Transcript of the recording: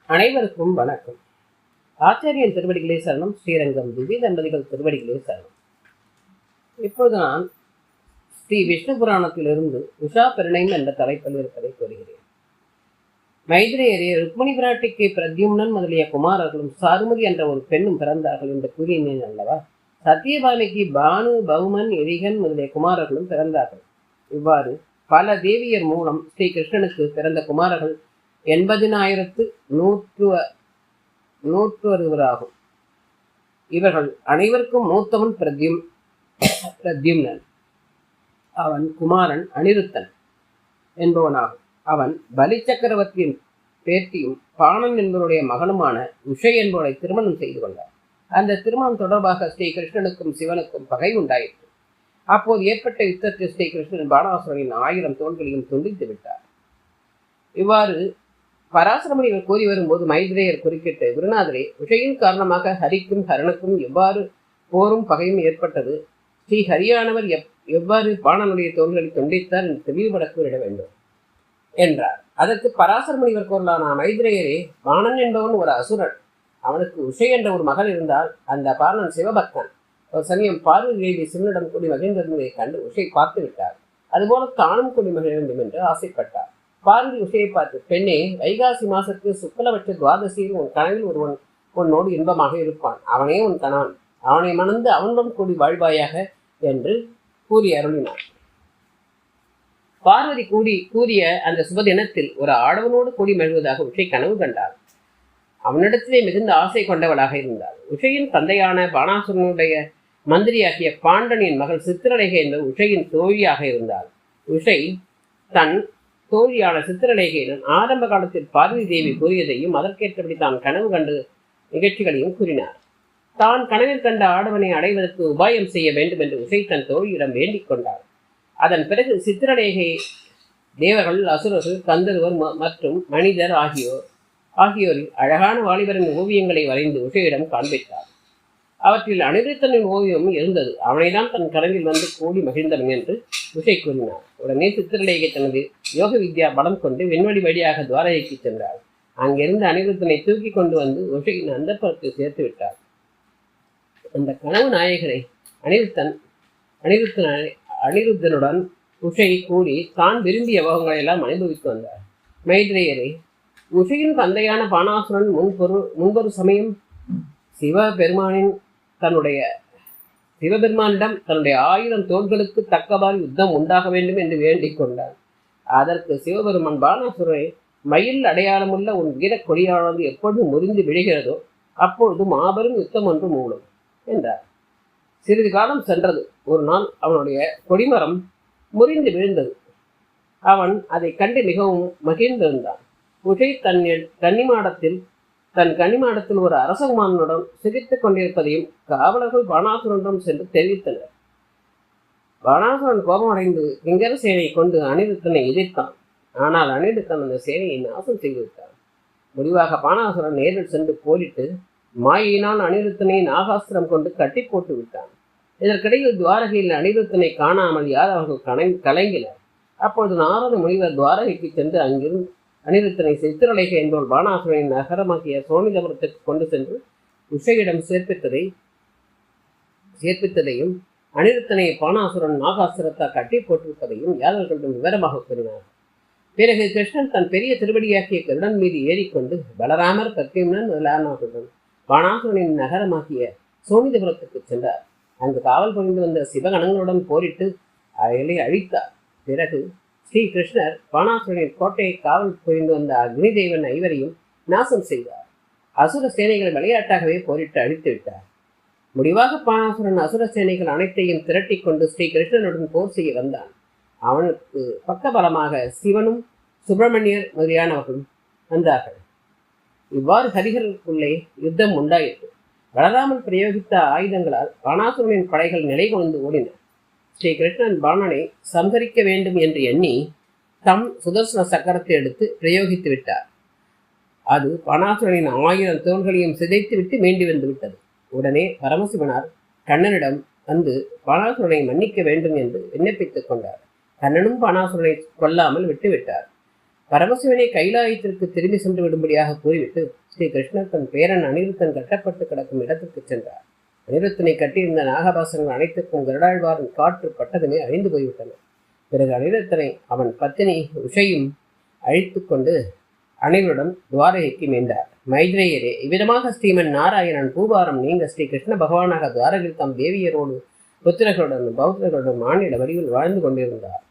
அனைவருக்கும் வணக்கம். ஆச்சாரியன் திருவடிகளே சரணம். ஸ்ரீரங்கம் திவ்ய தம்பதிகள் திருவடிகளே சரணம். இப்பொழுது நான் ஸ்ரீ விஷ்ணு புராணத்திலிருந்து உஷா பெருணைம் என்ற தலைப்பில் இருப்பதை கூறுகிறேன். மைத்ரேயரே, ருக்மிணி பிராட்டிக்கு பிரத்யும்னன் முதலிய குமாரர்களும் சாருமதி என்ற ஒரு பெண்ணும் பிறந்தார்கள் என்று கூறினேன் அல்லவா? சத்தியபாமிக்கு பானு, பௌமன், எரிகன் முதலிய குமாரர்களும் பிறந்தார்கள். இவ்வாறு பல தேவியர் மூலம் ஸ்ரீ கிருஷ்ணனுக்கு பிறந்த குமாரர்கள் 80,160 இவர்கள் அனைவருக்கும் மூத்தவன் பிரத்யும்னன். அவன் குமாரன் அனிருத்தன் என்பவனாகும். அவன் பலி சக்கரவர்த்தியின் பேத்தியும் பாணன் என்பவருடைய மகனுமான உஷை என்பவரை திருமணம் செய்து கொண்டார். அந்த திருமணம் தொடர்பாக ஸ்ரீ கிருஷ்ணனுக்கும் சிவனுக்கும் பகை உண்டாயிற்று. அப்போது ஏற்பட்ட யுத்தத்தில் ஸ்ரீ கிருஷ்ணன் பாணாசுரனின் 1000 தோள்களையும் துண்டித்து விட்டார். இவ்வாறு பராசரமுனிவர் கூறி வரும்போது மைத்ரேயர் குறுக்கிட்டு, குருநாதரே, உஷையின் காரணமாக ஹரிக்கும் ஹரனுக்கும் எவ்வாறு போரும் பகையும் ஏற்பட்டது? ஸ்ரீ ஹரியானவர் எவ்வாறு பாணனுடைய தோள்களை துண்டித்தார் என்று தெளிவுபட கூறிட வேண்டும் என்றார். அதற்கு பராசரமுனிவர் கூறலான, மைத்ரேயரே, பாணன் என்பவன் ஒரு அசுரன். அவனுக்கு உஷை என்ற ஒரு மகள் இருந்தால் அந்த பாணன் சிவபக்தன். ஒரு சமயம் பார்வதி தேவி சிவனிடம் கூடி மகிழ்ந்திருந்ததை கண்டு உஷை பார்த்து விட்டார். அதுபோல தானும் கூடி மகிழ வேண்டும் என்று ஆசைப்பட்டார். பார்வதி உஷையை பார்த்து, பெண்ணே, வைகாசி மாசத்து சுக்லபட்ச துவாதசியில் உன் கனவில் ஒருவன் உன்னோடு இன்பமாக இருப்பான். அவனே உன் கணவன். அவனை மணந்து அவனுடன் கூடி வாழ்வாயாக என்று கூறி அருளினார். பார்வதி கூறிய அந்த சுபதினத்தில் ஒரு ஆடவனோடு கூடி மகிழ்வதாக உஷை கனவு கண்டார். அவனிடத்திலே மிகுந்த ஆசை கொண்டவளாக இருந்தாள். உஷையின் தந்தையான பாணாசுரனுடைய மந்திரியாகிய பாண்டனின் மகள் சித்திரலேகை என்ற உஷையின் தோழியாக இருந்தாள். உஷை தன் தோழியான சித்திரலேகையுடன் ஆரம்ப காலத்தில் பார்வதி தேவி கூறியதையும் அதற்கேற்றபடி தான் கனவு கண்டு நிகழ்ச்சிகளையும் கூறினார். தான் கனவில் கண்ட ஆடவனை அடைவதற்கு உபாயம் செய்ய வேண்டும் என்று உஷை தன் தோழியிடம் வேண்டிக் கொண்டார். அதன் பிறகு சித்திரலேகை தேவர்கள், அசுரர்கள், கந்தர்வர் மற்றும் மனிதர் ஆகியோரில் அழகான வாலிபரின் ஓவியங்களை வரைந்து உஷையிடம் காண்பித்தார். அவற்றில் அனிருத்தனின் ஓவியம் இருந்தது. அவனைதான் தன் கனவில் வந்து கூடி மகிழ்ந்தவன் என்று உஷை கூறினார். உடனே சித்திரலேகை தனது யோக வித்யா பலம் கொண்டு விண்வெளி வழியாக துவாரகைக்கு சென்றார். அங்கிருந்து அனிருத்தனை தூக்கி கொண்டு வந்து உஷையின் அந்தப்புறத்தில் சேர்த்து விட்டார். அந்த கனவு நாயகனை அனிருத்தனுடன் உஷை கூடி தான் விரும்பிய யோகங்களை எல்லாம் அனுபவித்து வந்தார். மைத்ரேயரை, உஷையின் தந்தையான பாணாசுரன் முன்பொரு சமயம் சிவபெருமானிடம் தன்னுடைய 1000 தோள்களுக்கு தக்கவாறு யுத்தம் உண்டாக வேண்டும் என்று வேண்டிக் கொண்டார். அதற்கு சிவபெருமான், பாணாசுரனை, மயில் அடையாளமுள்ள உன் வீரக் கொடியானது எப்பொழுது முறிந்து விழுகிறதோ அப்பொழுது மாபெரும் யுத்தம் ஒன்று மூடும் என்றார். சிறிது காலம் சென்றது. ஒரு நாள் அவனுடைய கொடிமரம் முறிந்து விழுந்தது. அவன் அதை கண்டு மிகவும் மகிழ்ந்திருந்தான். உஷை தன் கன்னிமாடத்தில் ஒரு அரசகுமாரனுடன் சிரித்துக் கொண்டிருப்பதையும் காவலர்கள் பாணாசுரனிடம் சென்று தெரிவித்தனர். பாணாசுரன் கோபமடைந்து கிங்கர சேனையை கொண்டு அனிருத்தனை எதிர்த்தான். ஆனால் அனிருத்தன் அந்த சேனையை நாசம் செய்துவிட்டான். முடிவாக பாணாசுரன் நேரில் சென்று போரிட்டு மாயினால் அனிருத்தனை நாகாஸ்திரம் கொண்டு கட்டி போட்டு விட்டான். இதற்கிடையில் துவாரகையில் அனிருத்தனை காணாமல் யாதவர்கள் கலங்கினர். அப்பொழுது நாரத முனிவர் துவாரகைக்கு சென்று அங்கிருந்து அனிருத்தனை சித்திரலேகை என்பவள் பாணாசுரனின் நகரமாகிய சோனிதபுரத்திற்கு கொண்டு சென்று உஷையிடம் சேர்ப்பித்ததையும் அனிருத்தனை பாணாசுரன் நாகாசுரத்தால் கட்டி போட்டிருப்பதையும் யாதவர்களிடம் விவரமாக கூறினார். பிறகு கிருஷ்ணன் தன் பெரிய திருவடியாக்கிய கருடன் மீது ஏறிக்கொண்டு பலராமர், பிரத்யும்னன் முதலானவர்களுடன் பாணாசுரனின் நகரமாகிய சோனிதபுரத்துக்கு சென்றார். அங்கு காவல் புரிந்து வந்த சிவகணங்களுடன் போரிட்டு அவைகளை அழித்தார். பிறகு ஸ்ரீ கிருஷ்ணர் பாணாசுரனின் கோட்டையை காவல் புரிந்து வந்த அக்னி தேவன் ஐவரையும் நாசம் செய்தார். அசுர சேனைகளை விளையாட்டாகவே போரிட்டு அழித்து விட்டார். முடிவாக பாணாசுரன் அசுர சேனைகள் அனைத்தையும் திரட்டி கொண்டு ஸ்ரீ கிருஷ்ணனுடன் போர் செய்ய வந்தான். அவனுக்கு பக்கபலமாக சிவனும் சுப்பிரமணியர் முதலியானவர்களும் வந்தார்கள். இவ்வாறு ஹரிஹரனுக்குள்ளே யுத்தம் உண்டாயிற்று. வளராமல் பிரயோகித்த ஆயுதங்களால் பாணாசுரனின் படைகள் நிலை கொண்டு ஓடின. ஸ்ரீ கிருஷ்ணன் பாணனை சம்ஹரிக்க வேண்டும் என்று எண்ணி தம் சுதர்சன சக்கரத்தை எடுத்து பிரயோகித்து விட்டார். அது பாணாசுரனின் 1000 தோள்களையும் சிதைத்து விட்டு மீண்டு வந்து விட்டது. உடனே பரமசிவனார் கண்ணனிடம் வந்து பாணாசுரனை மன்னிக்க வேண்டும் என்று விண்ணப்பித்துக் கொண்டார். கண்ணனும் பாணாசுரனை கொல்லாமல் விட்டுவிட்டார். பரமசிவனை கைலாயத்திற்கு திரும்பி சென்று விடும்படியாக கூறிவிட்டு ஸ்ரீ கிருஷ்ணர் தன் பேரன் அனிருத்தன் கட்டப்பட்டு கிடக்கும் இடத்திற்கு சென்றார். அனிருத்தனை கட்டியிருந்த நாகபாசங்கள் அனைத்துக்கும் கருடாழ்வாரின் காற்று பட்டதுமே அழிந்து போய்விட்டன. பிறகு அனிருத்தனை அவன் பத்தினி உஷையும் அழித்து கொண்டு அனைவருடன் துவாரகைக்கு மீண்டார். மைத்ரேயரே, இவ்விதமாக ஸ்ரீமன் நாராயணன் பூபாரம் நீங்க ஸ்ரீ கிருஷ்ண பகவானாக துவாரகையில் தாம் தேவியரோடு புத்திரர்களுடன் பௌத்திரர்களுடன் மானிட வடிவில் வாழ்ந்து கொண்டிருந்தார்.